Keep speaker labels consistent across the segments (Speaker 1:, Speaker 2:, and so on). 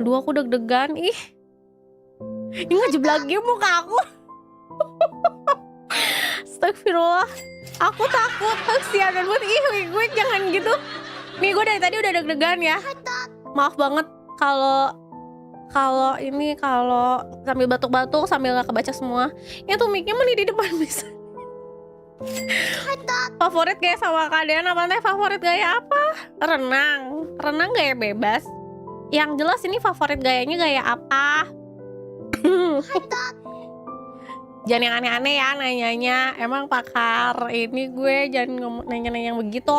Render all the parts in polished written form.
Speaker 1: Aduh aku deg-degan. Ih, ini ngejeblak game muka aku. Astagfirullah. Aku takut. Kasihan buat gue jangan gitu. Nih gue dari tadi udah deg-degan ya. Maaf banget kalau sambil batuk-batuk sambil gak kebaca semua. Ya tuh mic-nya mah di depan bisa. Favorit gaya sama keadaan apa teh? Favorit gaya apa? Renang gaya bebas. Yang jelas ini favorit gayanya gaya apa? Jangan yang aneh-aneh ya nanyanya. Emang pakar ini gue jangan nanya-nanya yang begitu.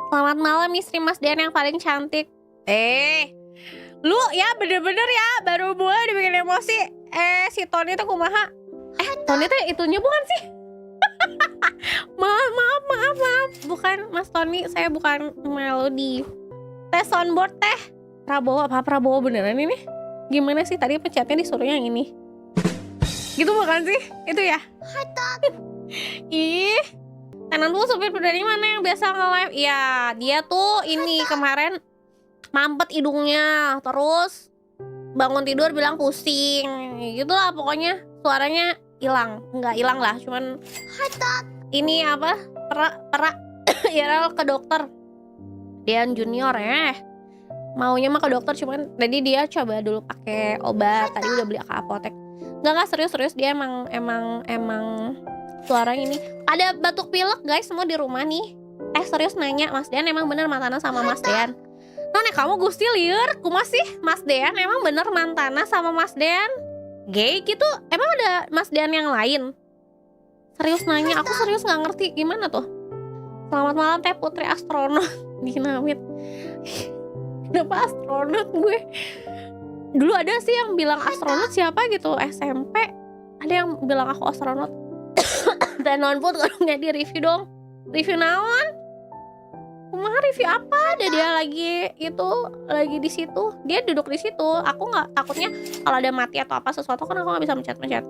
Speaker 1: Selamat malam istri Mas Dian yang paling cantik. Lu ya bener-bener ya baru mulai dibikin emosi. Si Tony tuh kumaha? Tony tuh itunya bukan sih? maaf. Bukan Mas Tony, saya bukan Melody. Teh soundboard teh. Prabowo beneran ini? Gimana sih tadi pencetnya disuruhnya yang ini? Gitu bukan sih? Itu ya? Ih, Tenan tuh supir dari mana yang biasa nge-live? Iya, dia tuh ini kemarin mampet hidungnya, terus bangun tidur bilang pusing, gitu lah pokoknya suaranya hilang, nggak hilang lah, cuman ini apa? Perak, ya ke dokter. Dian Junior maunya mah ke dokter, cuman tadi dia coba dulu pakai obat, tadi udah beli ke apotek. Nggak serius dia emang suaranya ini ada batuk pilek guys semua di rumah nih. Serius nanya Mas Dean emang bener mantannya sama Mas Dean? None kamu gusti liur kumaha sih Mas Dean emang bener mantannya sama Mas Dean? Gay gitu emang ada Mas Dean yang lain? Serius nanya, aku serius nggak ngerti gimana tuh. Selamat malam teh putri astronot dinamit. Kenapa astronot gue? Dulu ada sih yang bilang astronot siapa gitu SMP. Ada yang bilang aku astronot. Dan nonput kalau nggak di review dong. Review naon? Kumaha review apa? Dia lagi di situ. Dia duduk di situ. Aku nggak takutnya kalau ada mati atau apa sesuatu kan aku nggak bisa mencet.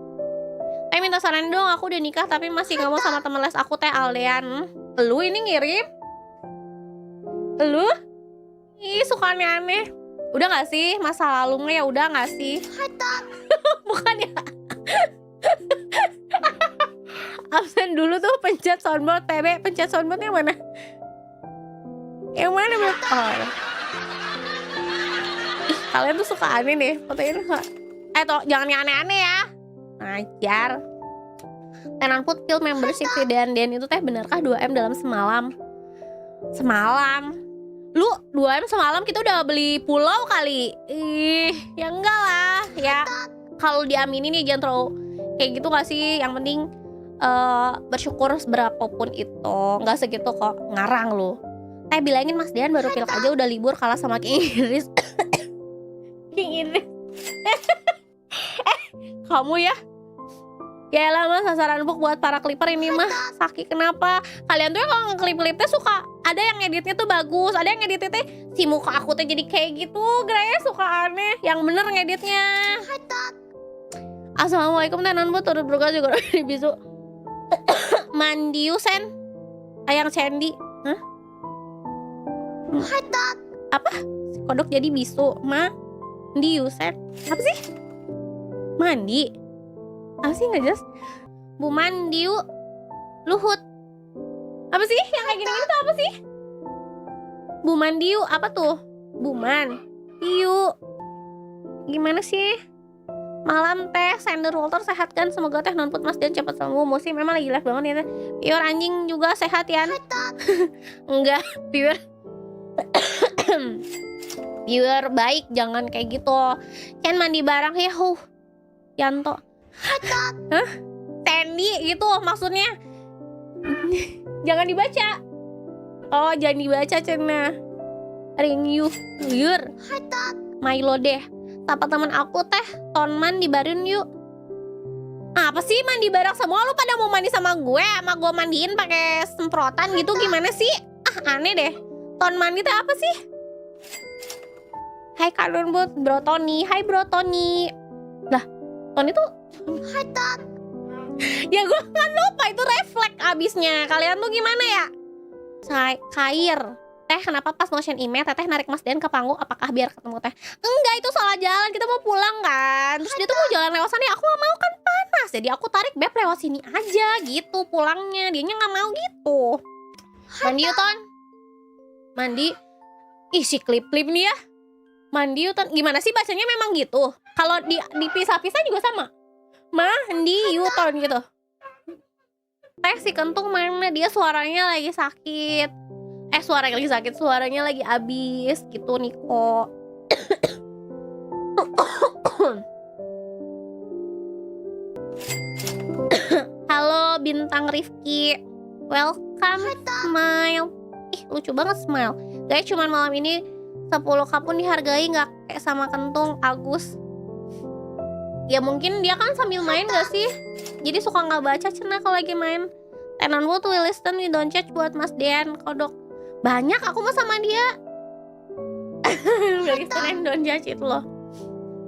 Speaker 1: Minta saran dong. Aku udah nikah tapi masih nggak mau sama temen les aku teh Aldean. Lu ini ngirim? Lu? Ih suka aneh-aneh. Udah gak sih masa lalunya ya udah gak sih? Bukan ya? Absen dulu tuh pencet soundboard TB. Pencet soundboard yang mana? Yang mana Beb? Ih kalian tuh suka aneh deh. Fotoin suka. Toh jangan yang aneh-aneh ya. Ngajar. Tenan put field membership si Dan itu teh benerkah 2M dalam semalam? Lu 2M semalam kita udah beli pulau kali. Ih, ya enggak lah. Ya kalau diaminin nih jangan terlalu kayak gitu gak sih? Yang penting bersyukur seberapapun itu. Gak segitu kok, ngarang lu. Bilangin Mas Dian baru pilek aja udah libur kalah sama King Idris. King Idris. Kamu ya? Ya lah mas, sasaran book buat para clipper ini mah. Sakit kenapa? Kalian tuh kalau ngeklip-klipnya suka ada yang editnya tuh bagus, ada yang editnya teh si muka aku tuh jadi kayak gitu. Geraya suka aneh. Yang bener ngeditnya. Assalamualaikum tenan bu, turut berkah juga di bisu. Mandiusen ayang Sandy. Hah? Apa? Si kodok jadi bisu. Mandiusen. Apa sih? Mandi. Apa sih nggak jelas? Bu Mandiu Luhut. Apa sih yang kayak gini-gini tuh apa sih? Bu Mandiu apa tuh? Buman Diu. Gimana sih? Malam teh Sander Walter sehat kan? Semoga teh nonput Mas dan cepat sembuh. Musim memang lagi live banget ya teh. Piur anjing juga sehat ya? Enggak, Piur. Piur baik, jangan kayak gitu. Kan mandi bareng ya, Yanto. Hah? Sandy gitu maksudnya. Jangan dibaca. Oh jangan dibaca cena. Ring you Yur Milo deh. Tapa teman aku teh Tonman dibarin yuk. Apa sih mandi bareng semua? Lu pada mau mandi sama gue mandiin pakai semprotan gitu gimana sih? Aneh deh. Tonman itu apa sih? Hai Kadon buat Bro Tony. Hai Bro Tony. Lah Tony tuh ya gue kan lupa itu refleks abisnya. Kalian tuh gimana ya? Kair Teh kenapa pas motion ime Teteh narik Mas Dean ke panggung, apakah biar ketemu Teh? Enggak, itu salah jalan, kita mau pulang kan. Terus dia tuh mau jalan lewat sana, aku gak mau kan panas. Jadi aku tarik Beb lewat sini aja gitu pulangnya. Dianya gak mau gitu. Mandi yuk Ton. Mandi. Ih si klip-klip nih ya. Mandi yuk Ton. Gimana sih bacanya memang gitu? Kalau dipisah-pisah juga sama. Mandi yuk Ton gitu. Teh si Kentung mana, dia suaranya lagi sakit. Suaranya lagi sakit, suaranya lagi abis gitu Niko. Halo Bintang Rifki, welcome Smile. Ih lucu banget Smile. Guys cuman malam ini 10k pun dihargai gak kayak sama Kentung Agus. Ya mungkin dia kan sambil main gak sih? Jadi suka gak baca cenah kalau lagi main. Tenan Wood will listen we don't judge buat Mas Dean kodok. Banyak aku mah sama dia. Will listen and don't judge itu loh.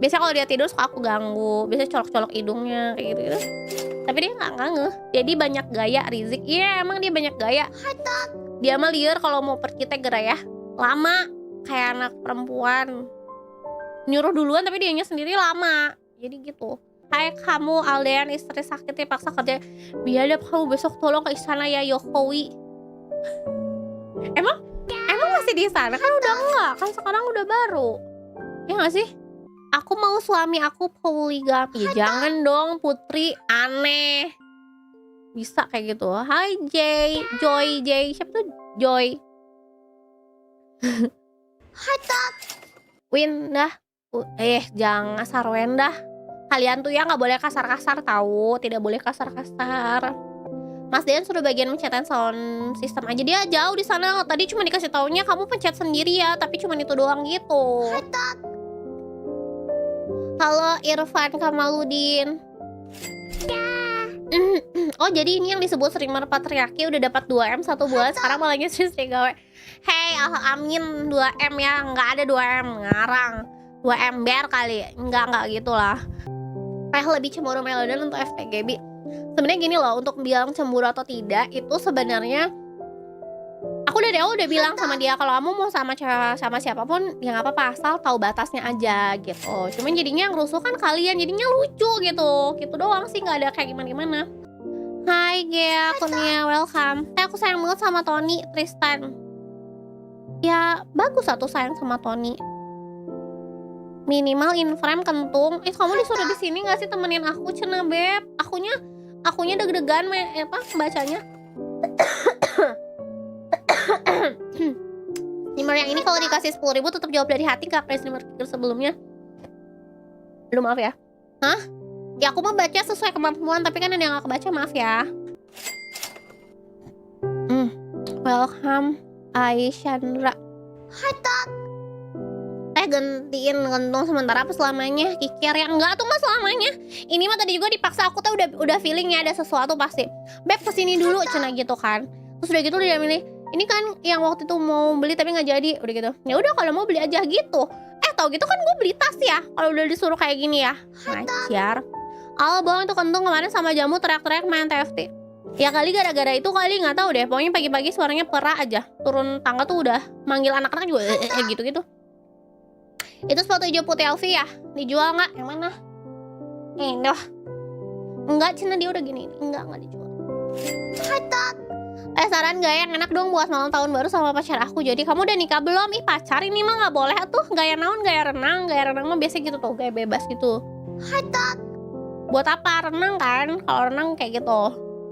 Speaker 1: Biasanya kalau dia tidur suka aku ganggu. Biasanya colok-colok hidungnya kayak gitu-gitu. Tapi dia gak ngangeh. Jadi banyak gaya Rizik. Iya emang dia banyak gaya. Dia mah liar kalau mau pergi teh gerah ya. Lama kayak anak perempuan. Nyuruh duluan tapi dianya sendiri lama. Jadi gitu. Hai kamu Aldean, istri sakit dipaksa kerja. Biadab kamu besok tolong ke istana ya Jokowi. Emang masih di sana kan udah enggak kan sekarang udah baru. Ya nggak sih? Aku mau suami aku poligami. Ya, jangan dong Putri, aneh. Bisa kayak gitu. Hai Joy. Siapa tuh Joy? Win dah. Jangan Sarwen dah. Kalian tuh ya nggak boleh kasar-kasar tahu, tidak boleh kasar-kasar. Mas Dean suruh bagian pencetan sound system aja, dia jauh di sana. Tadi cuma dikasih taunya kamu pencet sendiri ya, tapi cuma itu doang gitu. Halo Irfan Kamaludin. Oh jadi ini yang disebut streamer patriarki udah dapat 2M 1 bulan, sekarang malahnya Sri gawe. Hey amin 2M ya, nggak ada 2M ngarang. 2 ember kali, enggak gitu lah. Lebih cemburu Melodan untuk FPGB. Sebenarnya gini loh, untuk bilang cemburu atau tidak itu sebenarnya aku dari awal udah bilang sama dia kalau kamu mau sama siapapun ya nggak apa-apa asal tahu batasnya aja gitu. Cuman jadinya yang rusuh kan kalian, jadinya lucu gitu doang sih, nggak ada kayak gimana. Hai Gea, Kurnia, welcome. Aku sayang banget sama Tony Tristan. Ya bagus satu sayang sama Tony. Minimal in frame Kentung. Kamu disuruh di sini nggak sih temenin aku cenah Beb? Akunya deg-degan bacanya. Streamer yang ini kalau dikasih 10.000 tetap jawab dari hati gak kayak streamer sebelumnya. Belum, maaf ya. Hah? Ya aku mah baca sesuai kemampuan, tapi kan ada yang gak kebaca, maaf ya. Welcome Aishandra. Gantiin Kentung sementara apa selamanya? Kikir ya enggak tuh mas selamanya. Ini mah tadi juga dipaksa, aku tuh udah feelingnya ada sesuatu pasti. Beb kesini dulu cenah gitu kan. Terus udah gitu dia milih, ini kan yang waktu itu mau beli tapi nggak jadi, udah gitu. Ya udah kalau mau beli aja gitu. Tau gitu kan gue beli tas ya. Kalau udah disuruh kayak gini ya. Ngajar. Bohong itu Kentung kemarin sama Jamu teriak-teriak main TFT. Ya kali gara-gara itu kali nggak tahu deh. Pokoknya pagi-pagi suaranya perak aja. Turun tangga tuh udah manggil anak-anak juga gitu-gitu. Itu sepatu hijau putih Elvi ya? Dijual nggak? Yang mana? Ini enggak, cina dia udah gini. Enggak dijual. Saran gaya yang enak dong buat malam tahun baru sama pacar aku. Jadi kamu udah nikah belum? Ih pacar ini mah nggak boleh tuh. Gaya naon, gaya renang. Gaya renang mah biasa gitu tuh, gaya bebas gitu. Buat apa? Renang kan? Kalau renang kayak gitu.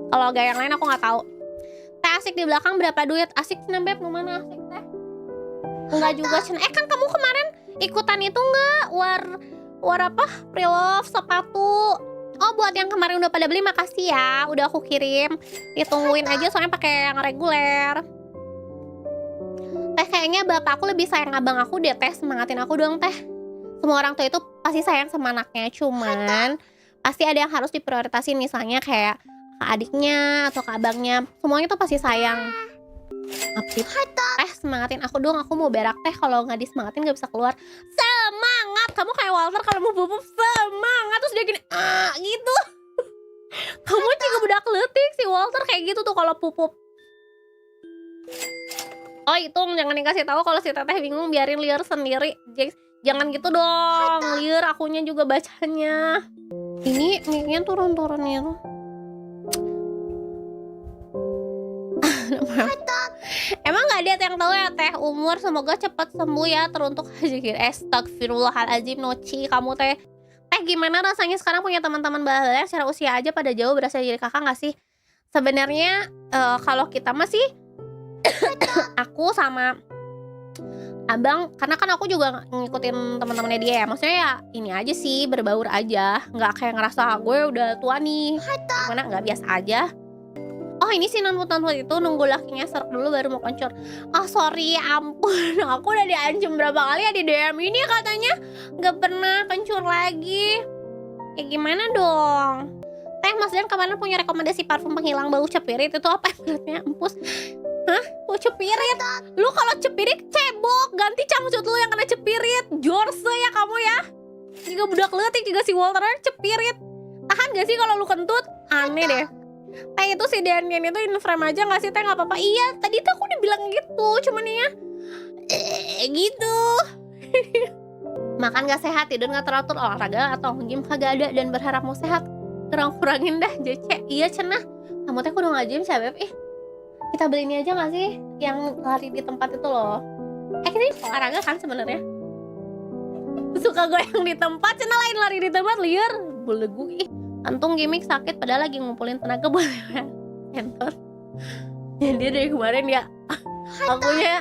Speaker 1: Kalau gaya yang lain aku nggak tahu. Teh asik di belakang berapa duit? Asik cina Beb, mana asik teh? Enggak juga cina. Kan kamu kemarin ikutan itu nggak? War apa? Pre-love sepatu. Oh buat yang kemarin udah pada beli makasih ya. Udah aku kirim. Ditungguin aja soalnya pakai yang reguler. Teh kayaknya bapak aku lebih sayang abang aku deh Teh. Semangatin aku dong Teh. Semua orang tua itu pasti sayang sama anaknya. Cuman pasti ada yang harus diprioritasin. Misalnya kayak ke adiknya atau ke abangnya. Semuanya tuh pasti sayang. Teh semangatin aku dong, aku mau berak Teh. Kalau nggak disemangatin nggak bisa keluar. Semangat, kamu kayak Walter kalau mau pupuk semangat. Terus dia gini gitu. Kamu juga budak letik si Walter kayak gitu tuh kalau pupuk. Oh itu jangan dikasih tahu kalau si teteh bingung, biarin liar sendiri. Jangan gitu dong, liar akunya juga bacanya. Ini mic-nya turun-turun itu. Emang gak ada yang tahu ya teh umur, semoga cepat sembuh ya, teruntuk aja. Astagfirullahaladzim Noci, kamu teh gimana rasanya sekarang punya teman-teman balada secara usia aja pada jauh, berasa jadi kakak gak sih? Sebenarnya kalau kita masih aku sama abang, karena kan aku juga ngikutin teman-temannya dia ya, maksudnya ya ini aja sih, berbaur aja, nggak kayak ngerasa gue udah tua nih, gimana, nggak, biasa aja. Oh ini si nonput itu nunggu lakinya serak dulu baru mau kencur. Oh sorry, ampun, aku udah diancam berapa kali ya di DM ini, katanya nggak pernah kencur lagi. Ya gimana dong? Teh Mas Dan kemarin punya rekomendasi parfum penghilang bau cepirit, itu apa yang empus? Hah? Bau cepirit? Lu kalau cepirit cebok, ganti cangcut lu yang kena cepirit. Jorse ya kamu ya. Jika budak letik juga si Walter cepirit. Tahan gak sih kalau lu kentut? Aneh deh. Teh itu si Danian itu in frame aja gak sih teh? Gak apa-apa. Iya tadi tuh aku udah bilang gitu, cuman ya gitu. Makan gak sehat, tidur gak teratur, olahraga atau gym kagak ada, dan berharap mau sehat. Kurang-kurangin dah JC. Iya cenah. Kamu teh kudu nge-gym sih Beb. Kita beli ini aja gak sih yang lari di tempat itu loh. Kita olahraga kan sebenarnya. Suka gue yang di tempat, cenah lain lari di tempat liar. Belegu antung gimmick sakit padahal lagi ngumpulin tenaga buat entor. Jadi dari kemarin ya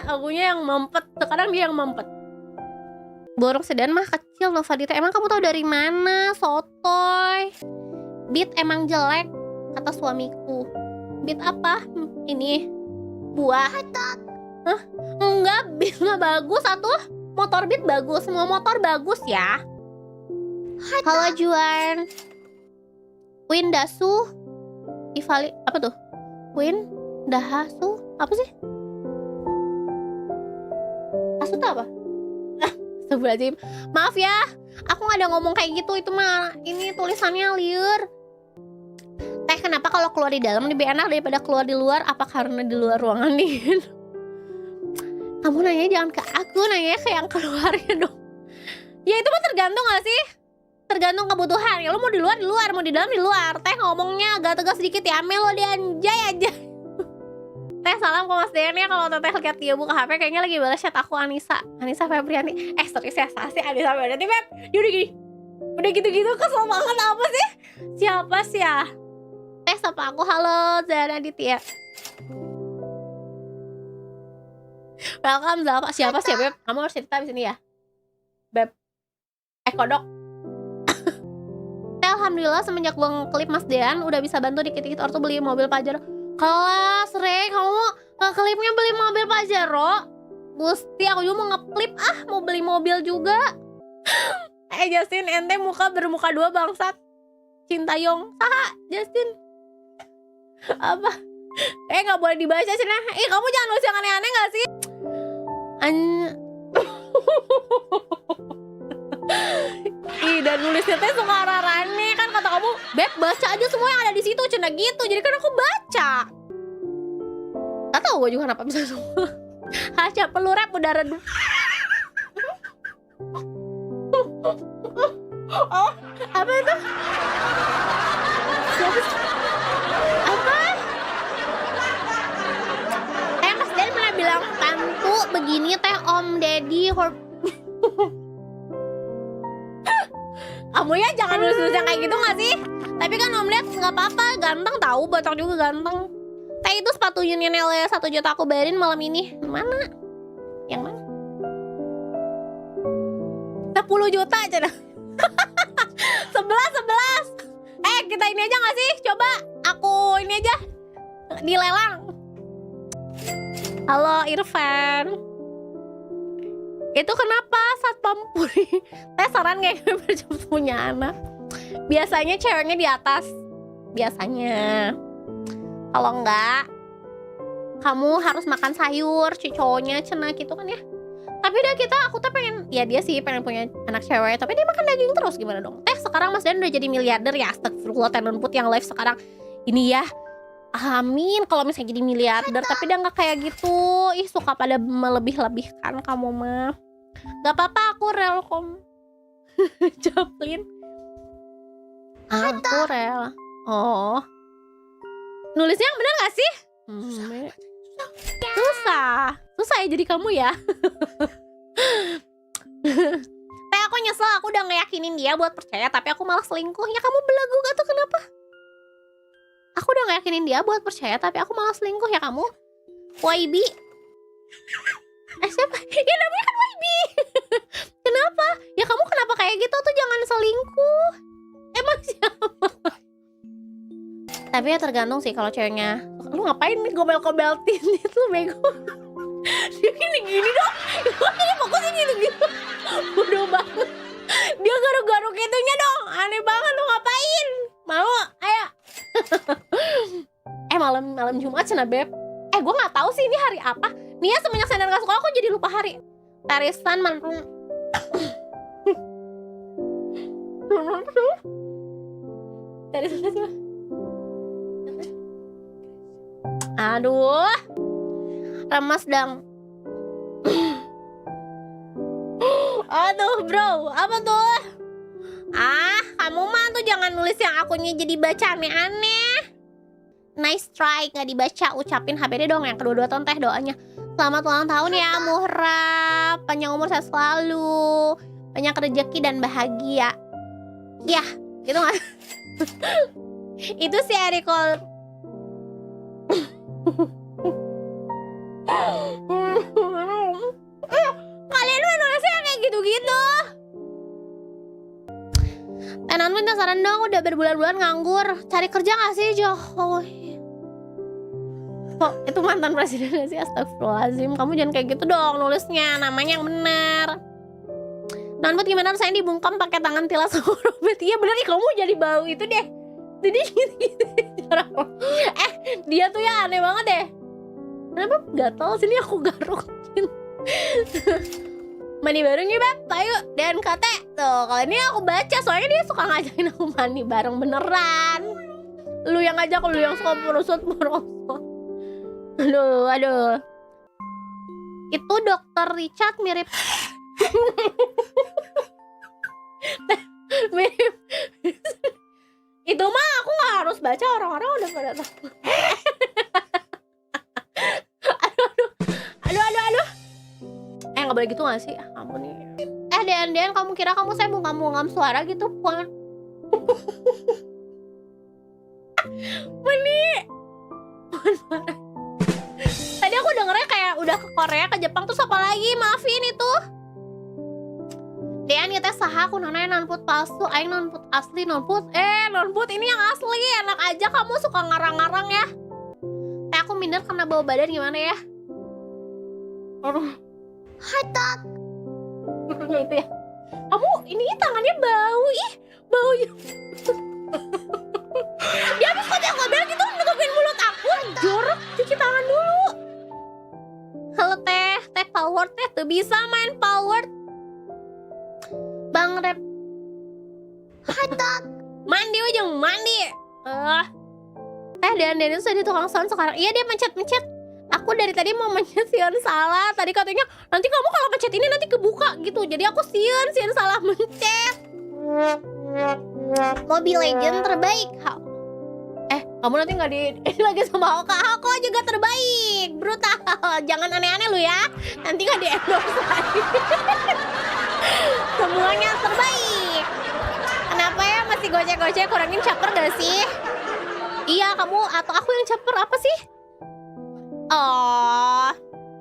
Speaker 1: akunya yang mampet, sekarang dia yang mampet. Borong sedan mah kecil Novadita. Emang kamu tahu dari mana? Sotoy. Beat emang jelek kata suamiku. Beat apa? Ini buah. Hah? Enggak, beat nggak bagus atuh. Motor beat bagus, semua motor bagus ya. Halo Juan. Win Dasu Ivali, apa tuh? Win Dahasu, apa sih? Asu tuh apa? Astagfirullahaladzim. Maaf ya, aku gak ada ngomong kayak gitu. Itu mah, ini tulisannya liur. Teh kenapa kalau keluar di dalam lebih enak daripada keluar di luar? Apa karena di luar ruangan dingin? Kamu nanya jangan ke aku, nanya ke yang keluarnya dong. Ya itu mah tergantung gak sih? Tergantung kebutuhan. Ya lu mau di luar, mau di dalam, di luar. Teh ngomongnya agak tegas sedikit ya, Melo dianjay aja. Teh salam ke Mas Dean ya, kalau teteh lihat dia buka HP kayaknya lagi balas chat aku Anissa Febrianti. Serius ya, sih Anissa Febrianti Beb. Dia udah gitu kesel banget apa sih? Siapa sih ya? Teh sapa aku, halo Zana Aditya. Welcome Zalpa. Siapa sih Beb? Kamu harus cerita di sini ya Beb. Kodok. Teh alhamdulillah semenjak gue ngeklip Mas Dean udah bisa bantu dikit-dikit ortu beli mobil Pajero. Kelas Re, kamu ngeklipnya beli mobil Pajero? Gusti, aku juga mau ngeklip mau beli mobil juga. Justin, ente bermuka dua bangsat. Cintayong, saha Justin? Apa? Gak boleh dibaca cenah. Kamu jangan nulis yang aneh-aneh gak sih? Dan nulisnya teh suka rarane kan, kata kamu Beb baca aja semua yang ada di situ cenah gitu. Jadi kan aku baca. Gak tau gue juga kenapa bisa semua. Haca perlu rap udah redup. Oh apa itu? Apa? Mas Dan pernah bilang tantu begini teh Om Deddy. Kamu ya jangan nulis-nulis yang kayak gitu gak sih? Tapi kan Om lihat gak apa-apa, ganteng tahu, botak juga ganteng. Teh itu sepatu Union LA 1 juta aku bayarin malam ini. Mana? Yang mana? 10 juta aja dah. 11 kita ini aja gak sih? Coba aku ini aja dilelang. Halo Irfan. Itu kenapa Satpam Puri? Teh saran gak berjemput punya anak? Biasanya ceweknya di atas. Biasanya. Kalau enggak, kamu harus makan sayur, cowoknya cenah gitu kan ya. Tapi aku tuh pengen, ya dia sih pengen punya anak cewek, tapi dia makan daging terus, gimana dong? Sekarang Mas Dan udah jadi miliarder ya. Astagfirullah, Tenun Put yang live sekarang ini ya. Amin kalau misalnya jadi miliarder, tapi dia nggak kayak gitu. Ih, suka pada melebih-lebihkan kamu mah. Gak apa-apa, aku rel kom. Joplin. Aku rel. Oh. Nulisnya yang bener gak sih? Susah ya jadi kamu ya. Tapi aku nyesel, aku udah ngeyakinin dia buat percaya, tapi aku malah selingkuh. Ya kamu belagu gak tuh kenapa? Aku udah ngeyakinin dia buat percaya, tapi aku malah selingkuh ya kamu. YB. Siapa? Ya namanya kan YB. Kenapa? Ya kamu kenapa kayak gitu tuh, jangan selingkuh. Emang siapa? Tapi ya tergantung sih kalau ceweknya. Lu ngapain nih gobel-gobeltin itu bego. Dia gini-gini dong. Dia fokusnya gini-gini. Bodoh banget. Dia garuk-garuk itunya dong. Aneh banget, lu ngapain? Mau? Ayo. Malam Jumat cina beb. Gue nggak tahu sih ini hari apa. Nia semenjak Sender nggak sekolah aku jadi lupa hari. Tarisan mantung. Tarisan apa? Aduh. Remas dang. Aduh bro, apa tuh? Kamu mah tuh jangan nulis yang akunnya jadi baca aneh-aneh. Nice try, gak dibaca. Ucapin HBD dong yang kedua-dua tahun teh doanya. Selamat ulang tahun ya Muhrab. Panjang umur saya selalu. Banyak rezeki dan bahagia. Ya, gitu gak? Itu si Ericol. Kalian mah nulisnya kayak gitu-gitu. Tenan minta saran dong, udah berbulan-bulan nganggur. Cari kerja gak sih, Jokowi? Kok itu mantan presiden gak sih? Astagfirullahaladzim. Kamu jangan kayak gitu dong nulisnya. Namanya yang benar. Nanbut gimana rasanya dibungkam pakai tangan tilas sama robet? Iya bener nih, kamu jadi bau itu deh. Jadi gitu. Dia tuh ya aneh banget deh. Kenapa gatel sini aku garukin. Mandi bareng nih Beb, ayo DNKT. Tuh kalau ini aku baca, soalnya dia suka ngajakin aku mandi bareng beneran. Lu yang ngajak, lu yang suka merosot. Aduh. Itu Dokter Richard mirip. Mirip. Itu mah aku gak harus baca, orang-orang udah pada tahu. Aduh. Gak boleh gitu gak sih? Kamu nih. Den, kamu kira kamu saya bungkam-bungkam suara gitu, Puan? Meni. Tadi aku dengernya kayak udah ke Korea, ke Jepang, terus apa lagi? Maafin itu. Dean kita saha aku nonanya nonput palsu, aing nonput asli, nonput ini yang asli. Enak aja kamu suka ngarang-ngarang ya. Aku minder karena bau badan gimana ya? Aduh. Hatat. Itu ya. Kamu ini tangannya bau, baunya. Ya habis kok bilang gitu nutupin mulut aku. Jorok, cuci tangan dulu. Halo teh Palworld tuh bisa main Palworld. Bang Rep. Hatat. Mandi ujung mandi. Dan itu sudah di tukang sound sekarang. Iya dia mencet. Aku dari tadi mau mencet Sion salah. Tadi katanya nanti kamu kalau pencet ini nanti kebuka gitu. Jadi aku Sion salah mencet. Mobile Legend terbaik. Kamu nanti nggak di lagi sama Hoko juga terbaik. Brutal. Jangan aneh-aneh lu ya. Nanti nggak di endorse lagi. Semuanya terbaik. Kenapa ya masih gocek-gocek, kurangin caper gak sih? Iya kamu atau aku yang caper apa sih? Oh,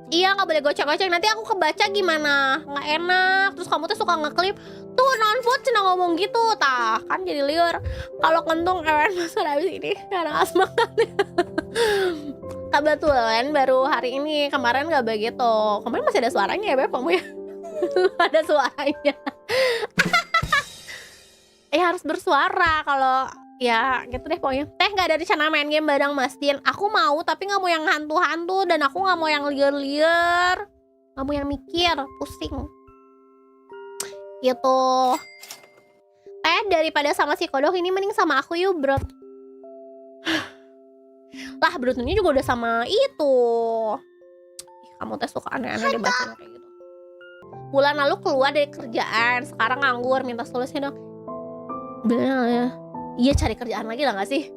Speaker 1: iya nggak boleh gocek-gocek. Nanti aku kebaca gimana? Nggak enak. Terus kamu tuh suka ngeklip. Tuh non-food cina ngomong gitu. Tah kan jadi liur. Kalau kentung masa habis ini karena asma kan. Kebetulan baru hari ini. Kemarin nggak begitu. Kemarin masih ada suaranya ya Beb kamu ya. Ada suaranya. Harus bersuara kalau ya gitu deh pokoknya. Teh gak ada rencana main game bareng Mas Din. Aku mau tapi gak mau yang hantu-hantu. Dan aku gak mau yang liar-liar. Gak mau yang mikir, pusing gitu. Teh daripada sama si kodok ini mending sama aku yuk bro. Lah beruntungnya juga udah sama itu. Kamu teh suka aneh-aneh deh bacanya kayak gitu. Bulan lalu keluar dari kerjaan, sekarang nganggur, minta solusinya dong. Bilang ya, iya cari kerjaan lagi lah gak sih?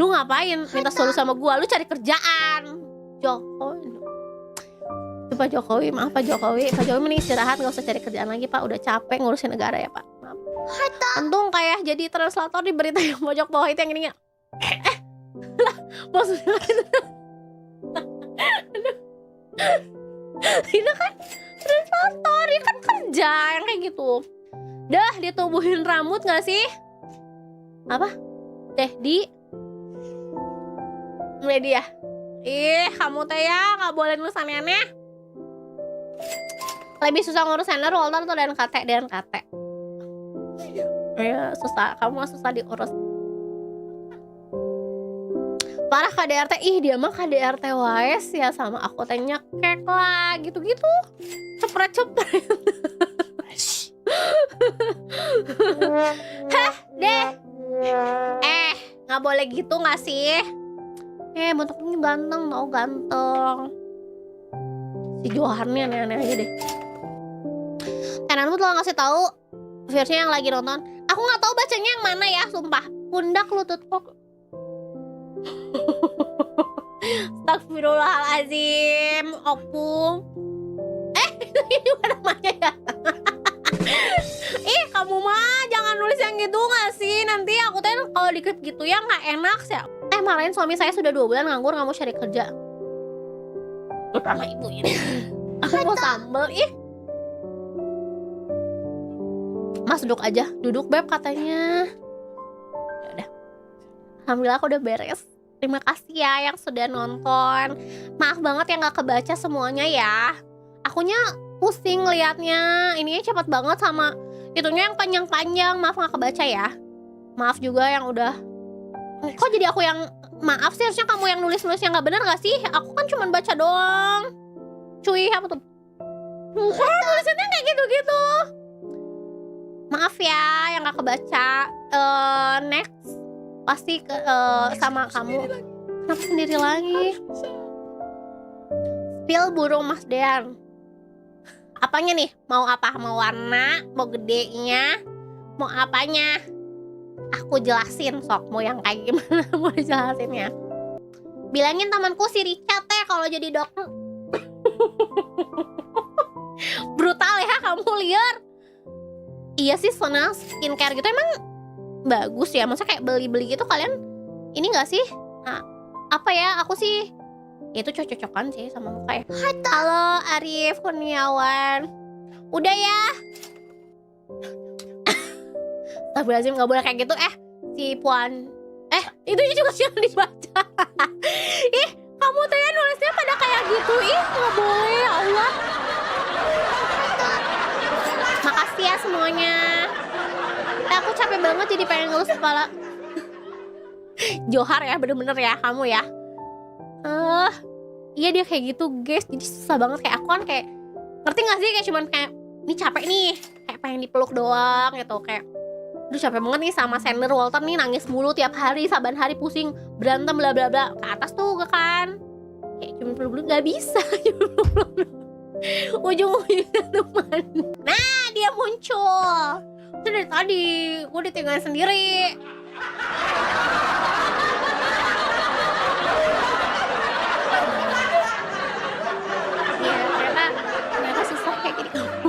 Speaker 1: Lu ngapain minta solusi sama gua? Lu cari kerjaan. Jokowi. Pak Jokowi, maaf Pak Jokowi. Pak Jokowi mending istirahat, gak usah cari kerjaan lagi Pak. Udah capek ngurusin negara ya Pak. Maaf. Untung kayak jadi translator di berita yang pojok bawah itu yang ininya. Lah, maksudnya itu kan translator, ya kan kerja yang kayak gitu. Dah ditumbuhin rambut gak sih? Apa? Di media. Kamu teh ya gak boleh nulis aneh-aneh. Lebih susah ngurus sender, Walter tuh DNKT. Iya susah, kamu mah susah diurus. Parah KDRT, dia mah KDRT wes ya sama aku teh nyekek lah gitu-gitu. Cepret-cepret. Deh. Gak boleh gitu gak sih? Bentuknya ganteng, tau ganteng. Si Johar nih aneh-aneh aja deh. Tenanmu telah ngasih tahu versinya yang lagi nonton. Aku nggak tahu bacanya yang mana ya, sumpah. Pundak lutut kok. Astagfirullahaladzim, opung. Ini mana namanya ya? Kamu mah jangan nulis yang gitu nggak sih? Nanti aku tuh kalau dikit gitu ya nggak enak sih. Marahin suami saya sudah 2 bulan nganggur, nggak mau cari kerja. Sama ibu ini. Aku mau sambel, Mas duduk beb katanya. Ya udah. Alhamdulillah aku udah beres. Terima kasih ya yang sudah nonton. Maaf banget yang nggak kebaca semuanya ya. Akunya pusing liatnya. Ininya cepat banget sama itunya yang panjang-panjang. Maaf nggak kebaca ya. Maaf juga yang udah. Kok jadi aku yang maaf sih? Harusnya kamu yang nulis-nulis yang nggak benar nggak sih? Aku kan cuma baca doang. Cuy, apa tuh? Nulisannya kayak gitu-gitu. Maaf ya yang gak kebaca. Next pasti sama kamu. Kenapa sendiri lagi? Spill burung Mas Dean. Apanya nih? Mau apa? Mau warna? Mau gedenya? Mau apanya? Aku jelasin sok. Mau yang kayak gimana? Mau dijelasin ya. Bilangin temanku si Richard kalau jadi dokter. Brutal ya kamu liar. Iya sih, Sona skincare gitu emang bagus ya. Maksudnya kayak beli-beli gitu kalian ini gak sih? Nah, apa ya, aku sih itu cocok-cocokan sih sama muka ya. Halo Arif Kurniawan. Udah ya. Astagfirullahaladzim, gak boleh kayak gitu. Si Puan itu juga jangan dibaca. Kamu tuh ya nulisnya pada kayak gitu. Gak boleh ya Allah. Makasih ya semuanya. Aku capek banget jadi pengen ngelus kepala. Johar ya, bener-bener ya kamu ya. Iya dia kayak gitu guys. Jadi susah banget kayak aku kan kayak ngerti gak sih kayak cuman kayak ini capek nih, kayak pengen dipeluk doang gitu. Kayak aduh capek banget nih sama Sander Walter nih, nangis mulu tiap hari, saban hari pusing, berantem bla bla bla. Ke atas tuh kan kayak cuma peluk-peluk gak bisa. Ujung-ujungnya teman. Nah dia muncul. Itu dari tadi gue ditinggalin sendiri. Ya ternyata susah kayak gini kamu.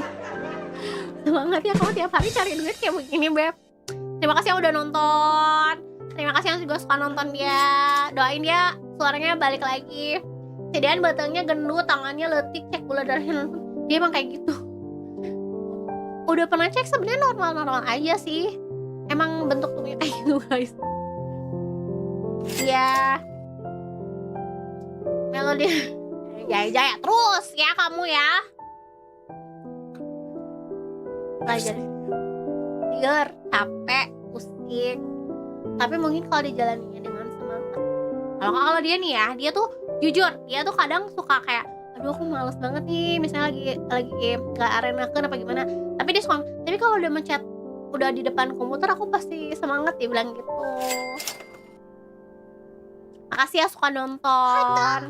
Speaker 1: Semangat ya kamu tiap hari cari duit kayak begini beb. Terima kasih yang udah nonton. Terima kasih yang juga suka nonton dia. Doain ya suaranya balik lagi. Sedian batangnya gendut, tangannya letik, cek gula darahnya. Dia emang kayak gitu. Udah pernah cek sebenarnya normal-normal aja sih. Emang bentuk tubuhnya kayak gitu guys. Ya. Melodi jaya-jaya terus ya kamu ya. Belajar. Tiger, capek, pusing. Tapi mungkin kalau dijalaninya dengan semangat. Kalau dia nih ya, dia tuh jujur, dia tuh kadang suka kayak aduh aku males banget nih, misalnya lagi nggak arenakeun apa gimana. Tapi dia suka, tapi kalau udah mencet udah di depan komputer aku pasti semangat, dia bilang gitu. Makasih ya suka nonton.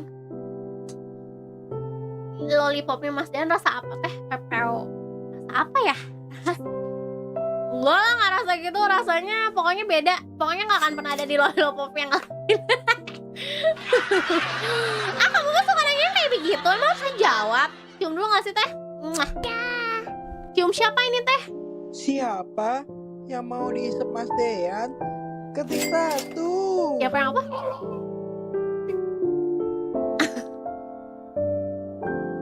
Speaker 1: Lollipopnya Mas Dan rasa apa teh? Pepeo. Rasa apa ya? Enggak lah, gak rasa gitu. Rasanya pokoknya beda. Pokoknya gak akan pernah ada di lollipop yang lain. Kamu mah suka nanya kayak begitu. Emang harus jawab. Cium dulu gak sih teh? Mwah. Cium siapa ini teh?
Speaker 2: Siapa yang mau diisep Mas Dean? Ketik 1.
Speaker 1: Siapa yang apa?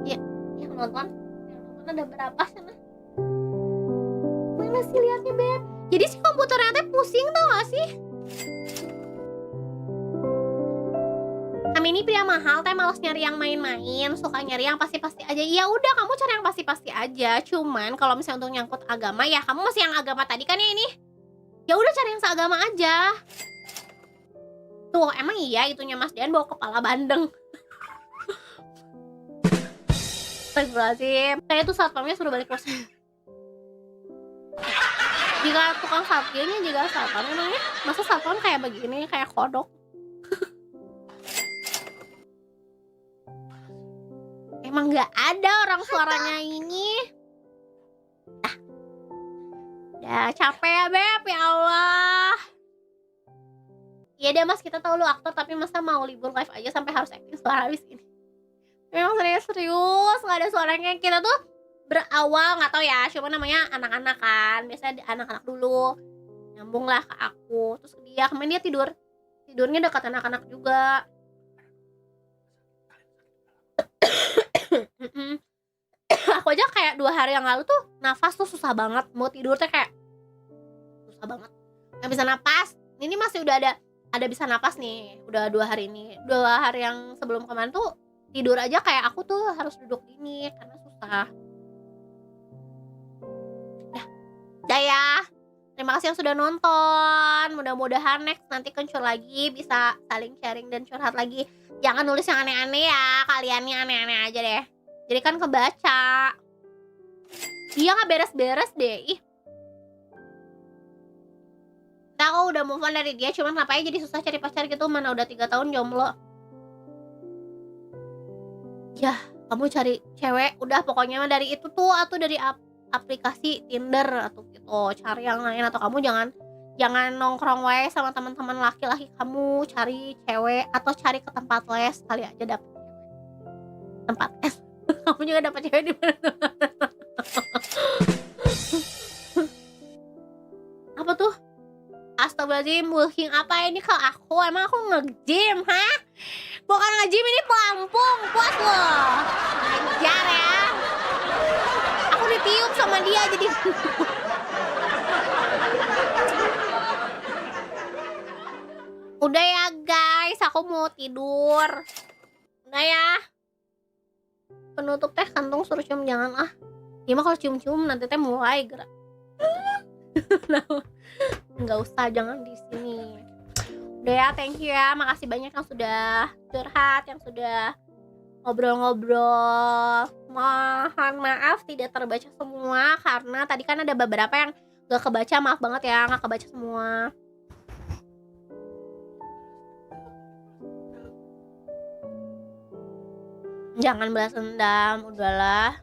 Speaker 1: Ya, yang nonton. Yang nonton ada berapa sana? Mana sih liatnya Beb? Jadi si komputernya teh pusing tau gak sih? Kami ini pria mahal teh males nyari yang main-main, suka nyari yang pasti-pasti aja. Ya udah kamu cari yang pasti-pasti aja. Cuman kalau misalnya untuk nyangkut agama ya kamu masih yang agama tadi kan ya ini. Ya udah cari yang seagama aja. Tuh emang iya itunya Mas Dian bawa kepala bandeng. Astagfirullahaladzim. Saya tuh satpamnya suruh balik kos. Jika tukang satpamnya juga satpam emangnya masa satpam kayak begini kayak kodok. Emang gak ada orang suaranya ini. Udah capek ya Beb, ya Allah. Iya deh Mas, kita tahu lu aktor tapi masa mau libur live aja sampai harus acting suara habis ini. Memang serius, gak ada suaranya. Kita tuh berawal gak tahu ya, cuma namanya anak-anak kan. Biasanya anak-anak dulu. Nyambung lah ke aku. Terus dia kemarin dia tidurnya dekat anak-anak juga. Aku aja kayak 2 hari yang lalu tuh nafas tuh susah banget. Mau tidur tuh kayak susah banget. Gak bisa napas. Ini masih udah ada bisa napas nih. Udah 2 hari ini. 2 hari yang sebelum kemarin tuh tidur aja kayak aku tuh harus duduk gini karena susah. Dah ya. Terima kasih yang sudah nonton. Mudah-mudahan next nanti kencur lagi bisa saling sharing dan curhat lagi. Jangan nulis yang aneh-aneh ya. Kaliannya aneh-aneh aja deh. Jadi kan kebaca. Dia gak beres-beres deh. Ih. Aku udah move on dari dia. Cuman ngapain jadi susah cari pacar gitu. Mana udah 3 tahun jomblo. Ya kamu cari cewek. Udah pokoknya dari itu tuh. Atau dari aplikasi Tinder atau gitu, cari yang lain. Atau kamu jangan nongkrong wae sama teman-teman laki-laki kamu, cari cewek atau cari ke tempat les kali aja dapet tempat les. Kamu juga dapat cewek di mana? Apa tuh? Astagfirullahaladzim, bulking apa ini ke aku? Emang aku nge-gym, ha? Bukan nge-gym, ini pelampung, puas loh. Ajar ya. Aku ditiup sama dia jadi. Udah ya guys, aku mau tidur. Udah ya. Penutup teh kantung suruh cium jangan ah. Ya mah kalau cium-cium nanti teh mulai gerak. Nggak usah, jangan di sini. Udah ya, thank you ya. Makasih banyak yang sudah curhat, yang sudah ngobrol-ngobrol. Mohon maaf tidak terbaca semua karena tadi kan ada beberapa yang gak kebaca. Maaf banget ya, gak kebaca semua. Jangan balas dendam, udahlah.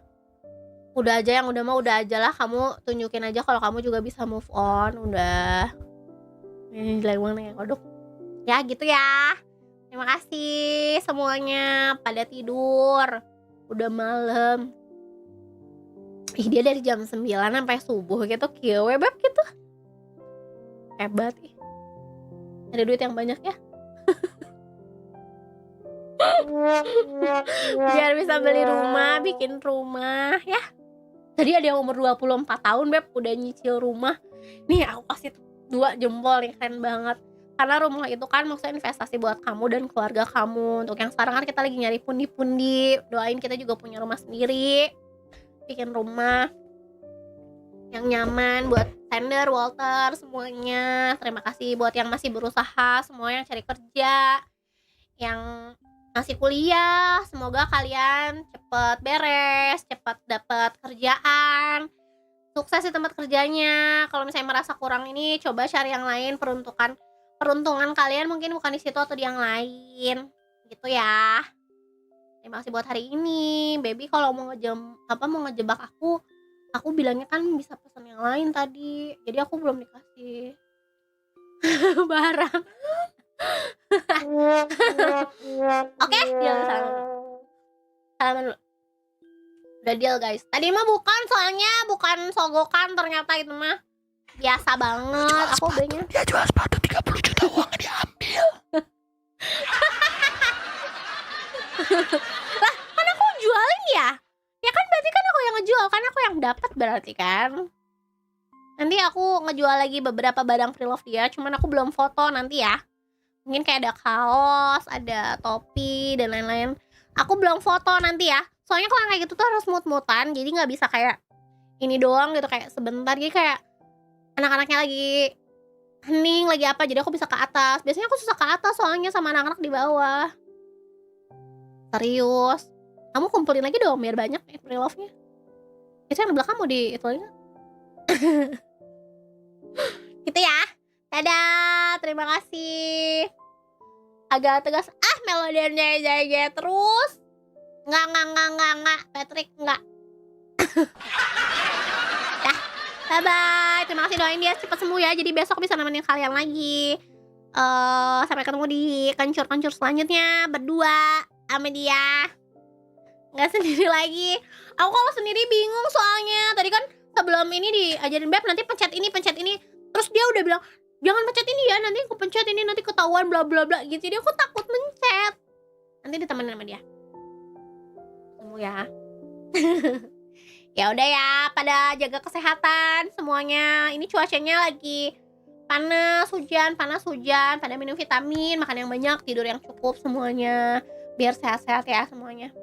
Speaker 1: Udah aja yang udah mau udah aja lah. Kamu tunjukin aja kalau kamu juga bisa move on. Udah. Ini jelek banget ya kodok. Ya gitu ya. Terima kasih semuanya pada tidur. Udah malam. Dia dari jam 9 sampai subuh gitu. Kieu beb gitu. Hebat ih. Ada duit yang banyak ya. Biar bisa beli rumah, bikin rumah ya. Tadi ada yang umur 24 tahun beb udah nyicil rumah. Nih aku kasih 2 jempol nih, keren banget. Karena rumah itu kan maksudnya investasi buat kamu dan keluarga kamu. Untuk yang sekarang kan kita lagi nyari pundi-pundi. Doain kita juga punya rumah sendiri. Bikin rumah yang nyaman buat Sander, Walter, semuanya. Terima kasih buat yang masih berusaha, semua yang cari kerja, yang masih kuliah. Semoga kalian cepet beres, cepet dapat kerjaan, sukses di tempat kerjanya. Kalau misalnya merasa kurang ini, coba cari yang lain, peruntukan peruntungan kalian mungkin bukan di situ atau di yang lain. Gitu ya. Terima kasih buat hari ini. Baby kalau mau mau ngejebak aku bilangnya kan bisa pesan yang lain tadi. Jadi aku belum dikasih barang. Oke, deal salaman dulu. Udah deal guys. Tadi mah bukan sogokan, ternyata itu mah biasa banget. Aku belinya.
Speaker 2: Dia jual sepatu 30 juta, uangnya diambil.
Speaker 1: Lah, kan aku jualin ya? Ya kan berarti kan aku yang ngejual, kan aku yang dapat berarti kan. Nanti aku ngejual lagi beberapa barang pre-love dia, cuman aku belum foto nanti ya. Mungkin kayak ada kaos, ada topi dan lain-lain. Aku belum foto nanti ya. Soalnya kalau kayak gitu tuh harus mut-mutan, jadi nggak bisa kayak ini doang gitu, kayak sebentar. Jadi kayak anak-anaknya lagi hening, lagi apa, jadi aku bisa ke atas. Biasanya aku susah ke atas soalnya sama anak-anak di bawah. Serius. Kamu kumpulin lagi dong biar banyak nih pre-love-nya. Itu yang di belakang mau di itu lagi. Gitu ya. Dadah, terima kasih. Agak tegas. Melodian jaya terus. Enggak. Patrick, enggak. Dah, bye-bye. Terima kasih, doain dia cepat sembuh ya. Jadi besok bisa nemenin kalian lagi. Sampai ketemu di kencur-kencur selanjutnya. Berdua sama dia. Nggak sendiri lagi. Aku kalau sendiri bingung soalnya. Tadi kan sebelum ini diajarin Beb, nanti pencet ini. Terus dia udah bilang, jangan pencet ini ya, nanti aku pencet ini, nanti ketahuan bla bla bla gitu. Jadi aku takut mencet. Nanti ditemenin sama dia. Ketemu ya. Ya udah ya, pada jaga kesehatan semuanya. Ini cuacanya lagi panas hujan. Pada minum vitamin, makan yang banyak, tidur yang cukup semuanya. Biar sehat-sehat ya semuanya.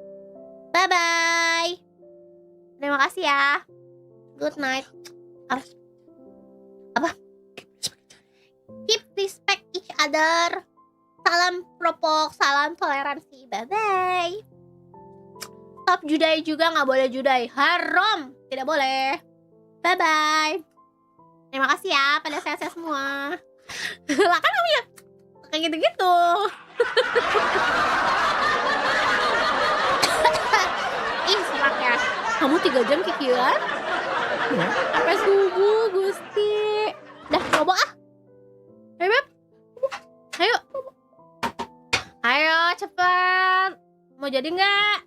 Speaker 1: Bye-bye. Terima kasih ya. Good night. Apa? Keep respect each other. Salam propok, salam toleransi. Bye-bye. Stop judai juga, nggak boleh judai. Haram. Tidak boleh. Bye-bye. Terima kasih ya pada sehat-sehat semua. Lah kan namanya kayak gitu-gitu. Ih, serak ya. Kamu 3 jam kikian? Sampai subuh, Gusti. Dah, coba ah. Ayo, Beb. Ayo, cepet. Mau jadi nggak?